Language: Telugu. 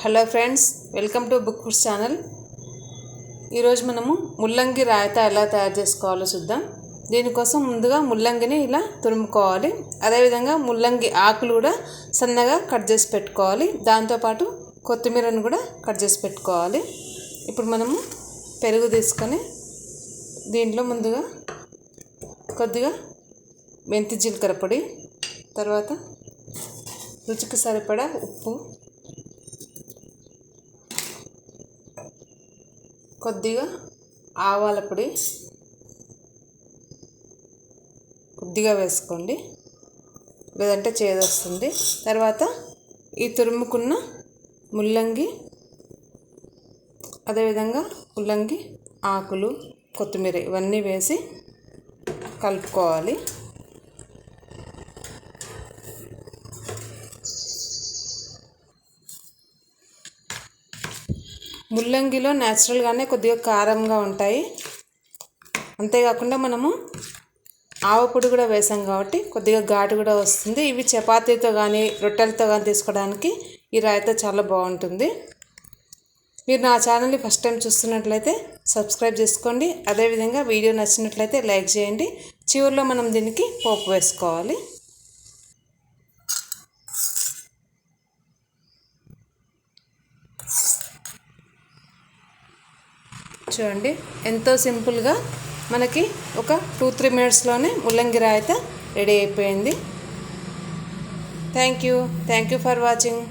Hello friends, welcome to book foods channel. ఈరోజు మనము ముల్లంగి రాయితా ఎలా తయారు చేసుకోవాలో చూద్దాం. దీనికోసం ముందుగా ముల్లంగిని ఇలా తురుముకోవాలి. అదేవిధంగా ముల్లంగి ఆకులు కూడా సన్నగా కట్ చేసి పెట్టుకోవాలి. దాంతోపాటు కొత్తిమీరను కూడా కట్ చేసి పెట్టుకోవాలి. ఇప్పుడు మనము పెరుగు తీసుకొని దీంట్లో ముందుగా కొద్దిగా మెంతి జీలకర్ర పొడి, తర్వాత రుచికి సరిపడా ఉప్పు, కొద్దిగా ఆవాల పొడి కొద్దిగా వేసుకోండి, లేదంటే చేదొస్తుంది. తర్వాత ఈ తురుముకున్న ముల్లంగి, అదేవిధంగా ముల్లంగి ఆకులు, కొత్తిమీర ఇవన్నీ వేసి కలుపుకోవాలి. ముల్లంగిలో న్యాచురల్గానే కొద్దిగా కారంగా ఉంటాయి. అంతేకాకుండా మనము ఆవపొడి కూడా వేసాం కాబట్టి కొద్దిగా ఘాటు కూడా వస్తుంది. ఇవి చపాతీతో కానీ రొట్టెలతో కానీ తీసుకోవడానికి ఈ రాయితా చాలా బాగుంటుంది. మీరు నా ఛానల్ని ఫస్ట్ టైం చూస్తున్నట్లయితే సబ్స్క్రైబ్ చేసుకోండి. అదేవిధంగా వీడియో నచ్చినట్లయితే లైక్ చేయండి. చివరిలో మనం దీనికి పోపు వేసుకోవాలి. చూడండి, ఎంతో సింపుల్గా మనకి ఒక 2-3 మినిట్స్లోనే ముల్లంగి రాయితా రెడీ అయిపోయింది. Thank you for watching.